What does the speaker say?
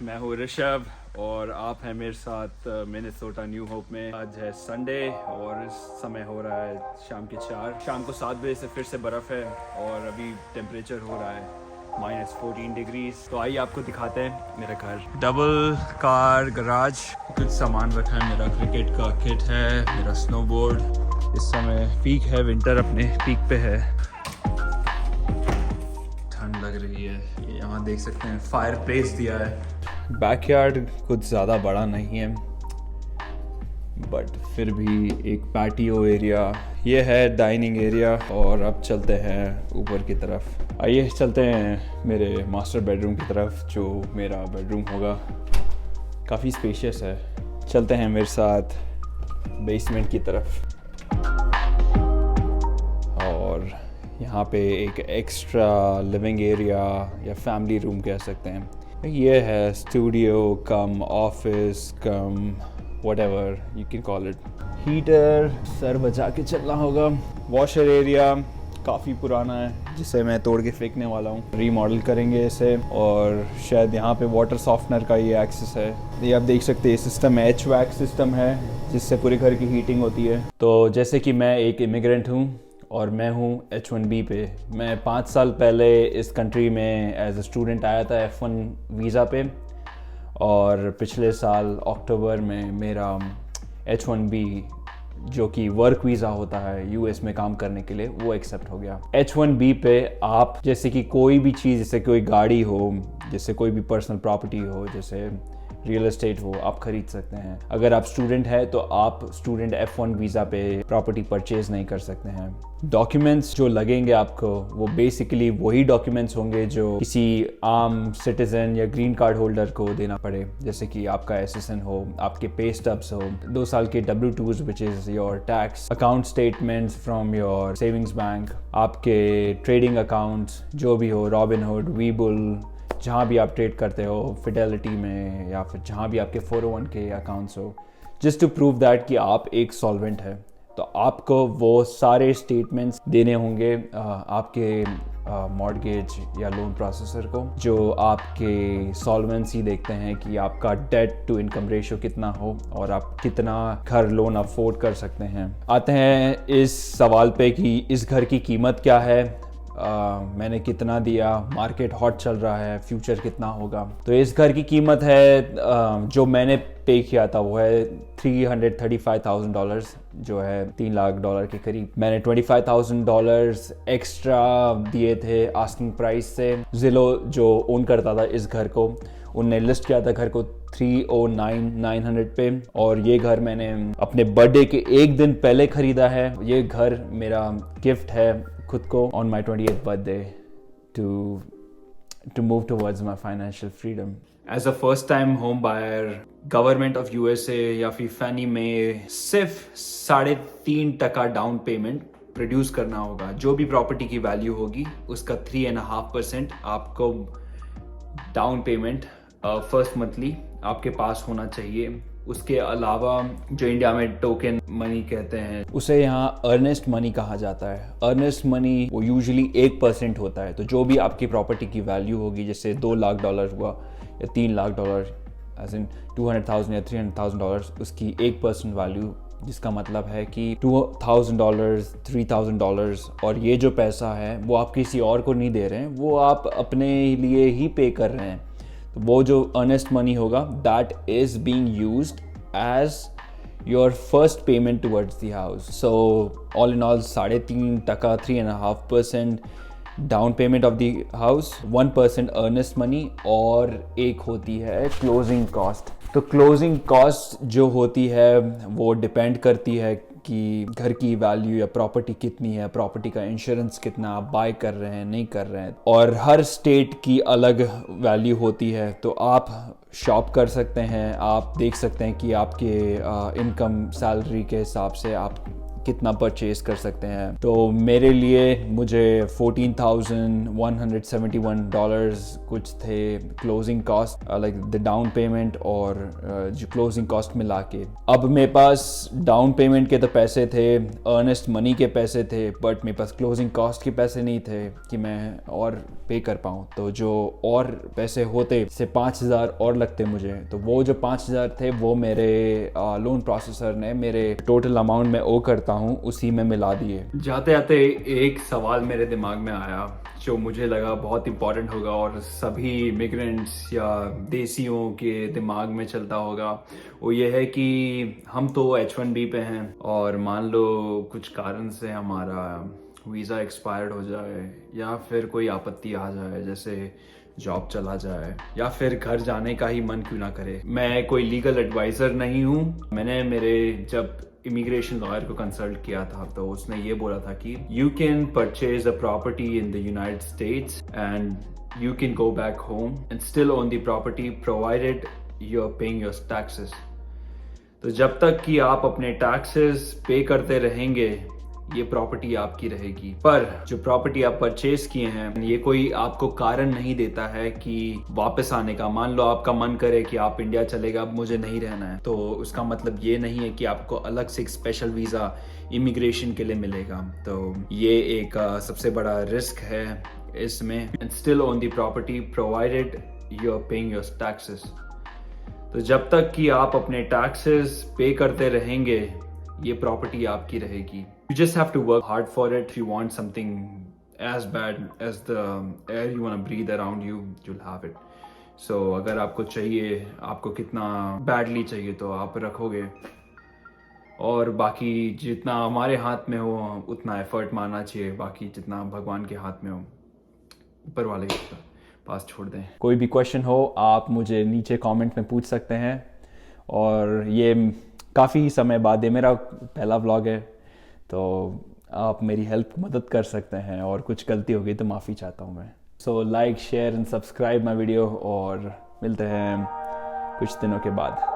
मैं हूँ ऋषभ और आप हैं मेरे साथ मिनेसोटा न्यू होप में। आज है संडे और इस समय हो रहा है शाम के 4। शाम को 7 बजे से फिर से बर्फ़ है और अभी टेम्परेचर हो रहा है -14 डिग्रीज। तो आइए आपको दिखाते हैं मेरा घर। डबल कार गराज, कुछ सामान रखा है। मेरा क्रिकेट का किट है, मेरा स्नोबोर्ड। इस समय पीक है, विंटर अपने पीक पे है। ठंड लग रही है। यहाँ देख सकते हैं फायर प्लेस दिया है। बैकयार्ड कुछ ज़्यादा बड़ा नहीं है बट फिर भी एक पैटियो एरिया। ये है डाइनिंग एरिया। और अब चलते हैं ऊपर की तरफ। आइए चलते हैं मेरे मास्टर बेडरूम की तरफ, जो मेरा बेडरूम होगा। काफ़ी स्पेशियस है। चलते हैं मेरे साथ बेसमेंट की तरफ। और यहाँ पे एक एक्स्ट्रा लिविंग एरिया या फैमिली रूम कह सकते हैं। ये है studio come office come whatever you can call it. Heater sir बचा के चलना होगा। वॉशर एरिया काफ़ी पुराना है, जिसे मैं तोड़ के फेंकने वाला हूँ। रीमॉडल करेंगे इसे। और शायद यहाँ पे वाटर सॉफ्टनर का ये एक्सेस है। ये आप देख सकते हैं सिस्टम HVAC सिस्टम है, जिससे पूरे घर की हीटिंग होती है। तो जैसे कि मैं एक इमिग्रेंट हूँ और मैं हूँ H1B पे। मैं 5 साल पहले इस कंट्री में एज अ स्टूडेंट आया था F1 वीज़ा पे। और पिछले साल अक्टूबर में मेरा H1B, जो कि वर्क वीज़ा होता है US में काम करने के लिए, वो एक्सेप्ट हो गया। H1B पे आप जैसे कि कोई भी चीज़, जैसे कोई गाड़ी हो, जैसे कोई भी पर्सनल प्रॉपर्टी हो, जैसे रियल एस्टेट हो, आप खरीद सकते हैं। अगर आप स्टूडेंट है तो आप स्टूडेंट F1 वीज़ा पे प्रॉपर्टी परचेज नहीं कर सकते हैं। डॉक्यूमेंट्स जो लगेंगे आपको, वो बेसिकली वही डॉक्यूमेंट्स होंगे जो किसी आम सिटीजन या ग्रीन कार्ड होल्डर को देना पड़े। जैसे कि आपका SSN हो, आपके पे स्टब्स हो, 2 साल के W2s which is your tax, account statements from your savings bank, आपके ट्रेडिंग अकाउंट्स जो भी हो, रॉबिनहुड, वीबुल, जहाँ भी आप ट्रेड करते हो, फिडेलिटी में, या फिर जहाँ भी आपके 401 के अकाउंट्स हो, जस्ट टू प्रूव दैट कि आप एक सॉल्वेंट है। तो आपको वो सारे स्टेटमेंट्स देने होंगे आपके मॉर्गेज या लोन प्रोसेसर को, जो आपके सॉल्वेंसी देखते हैं कि आपका डेट टू इनकम रेशियो कितना हो और आप कितना घर लोन अफोर्ड कर सकते हैं। आते हैं इस सवाल पे कि इस घर की कीमत क्या है, मैंने कितना दिया, मार्केट हॉट चल रहा है, फ्यूचर कितना होगा। तो इस घर की कीमत है, जो मैंने पे किया था वो है $335,000, जो है $3 लाख के करीब। मैंने $25,000 एक्स्ट्रा दिए थे आस्किंग प्राइस से। जिलो जो ओन करता था इस घर को, उनने लिस्ट किया था घर को 309,900 पे। और ये घर मैंने अपने बर्थडे के एक दिन पहले खरीदा है। ये घर मेरा गिफ्ट है खुद को on my 28th birthday to move towards my financial freedom. As a first time home buyer, government of USA या फिर फैनी में सिर्फ 3.5% डाउन पेमेंट प्रोड्यूस करना होगा। जो भी प्रॉपर्टी की वैल्यू होगी उसका 3.5% आपको डाउन पेमेंट फर्स्ट मंथली आपके पास होना चाहिए। उसके अलावा जो इंडिया में टोकन मनी कहते हैं, उसे यहाँ अर्नेस्ट मनी कहा जाता है। अर्नेस्ट मनी वो यूजुअली 1% होता है। तो जो भी आपकी प्रॉपर्टी की वैल्यू होगी, जैसे $2 लाख हुआ या $3 लाख, एज इन 200,000 या $300,000, उसकी 1% वैल्यू, जिसका मतलब है कि $2,000, $3,000। और ये जो पैसा है वो आप किसी और को नहीं दे रहे हैं, वो आप अपने लिए ही पे कर रहे हैं। तो वो जो अर्नेस्ट मनी होगा, that is being used as your first payment towards the house. So all in all 3.5%, 3.5% down payment of the house, 1% earnest money, और एक होती है क्लोजिंग कॉस्ट। तो क्लोजिंग कॉस्ट जो होती है वो डिपेंड करती है कि घर की वैल्यू या प्रॉपर्टी कितनी है, प्रॉपर्टी का इंश्योरेंस कितना आप बाय कर रहे हैं, नहीं कर रहे हैं, और हर स्टेट की अलग वैल्यू होती है। तो आप शॉप कर सकते हैं, आप देख सकते हैं कि आपके इनकम सैलरी के हिसाब से आप कितना परचेज कर सकते हैं। तो मेरे लिए मुझे $14,171 कुछ थे closing cost, like the down payment और जो क्लोजिंग कॉस्ट मिला के। अब मेरे पास डाउन पेमेंट के तो पैसे थे, अर्नेस्ट मनी के पैसे थे, बट मेरे पास क्लोजिंग कॉस्ट के पैसे नहीं थे कि मैं और पे कर पाऊँ। तो जो और पैसे होते से 5,000 और लगते मुझे, तो वो जो 5,000 थे वो मेरे लोन प्रोसेसर ने मेरे टोटल अमाउंट में ओ करता हूँ उसी में मिला दिए। जाते जाते एक सवाल मेरे दिमाग में आया जो मुझे लगा बहुत इंपॉर्टेंट होगा और सभी इमिग्रेंट्स या देसियों के दिमाग में चलता होगा। वो ये है कि हम तो H1B पे हैं और मान लो कुछ कारण से हमारा वीज़ा एक्सपायर्ड हो जाए या फिर कोई आपत्ति आ जाए, जैसे जॉब चला जाए या फिर घर जाने का ही मन क्यों ना करे। मैं कोई लीगल एडवाइज़र नहीं हूँ। मैंने मेरे जब इमिग्रेशन लॉयर को कंसल्ट किया था तो उसने ये बोला था कि you can purchase a property in the United States and you can go back home and still own the property provided you are paying your taxes. तो जब तक कि आप अपने टैक्सेस पे करते रहेंगे ये प्रॉपर्टी आपकी रहेगी। पर जो प्रॉपर्टी आप परचेज किए हैं ये कोई आपको कारण नहीं देता है कि वापस आने का। मान लो आपका मन करे कि आप इंडिया चलेगा, अब मुझे नहीं रहना है, तो उसका मतलब ये नहीं है कि आपको अलग से एक स्पेशल वीज़ा इमिग्रेशन के लिए मिलेगा। तो ये एक सबसे बड़ा रिस्क है इसमें। And still own the property provided you are paying your taxes. तो जब तक कि आप अपने टैक्सेस पे करते रहेंगे ये प्रॉपर्टी आपकी रहेगी। You just have to work hard for it. If you want something as bad as the air you want to breathe around you, you'll have it. So अगर आपको चाहिए, आपको कितना badly चाहिए तो आप रखोगे, और बाकी जितना हमारे हाथ में हो उतना एफर्ट मारना चाहिए। बाकी जितना भगवान के हाथ में हो ऊपर वाले के पास छोड़ दें। कोई भी क्वेश्चन हो आप मुझे नीचे कमेंट में पूछ सकते हैं। और ये काफ़ी समय बाद ये मेरा पहला व्लॉग है, तो आप मेरी मदद कर सकते हैं, और कुछ गलती हो गई तो माफ़ी चाहता हूँ मैं। So like share and subscribe my video, और मिलते हैं कुछ दिनों के बाद।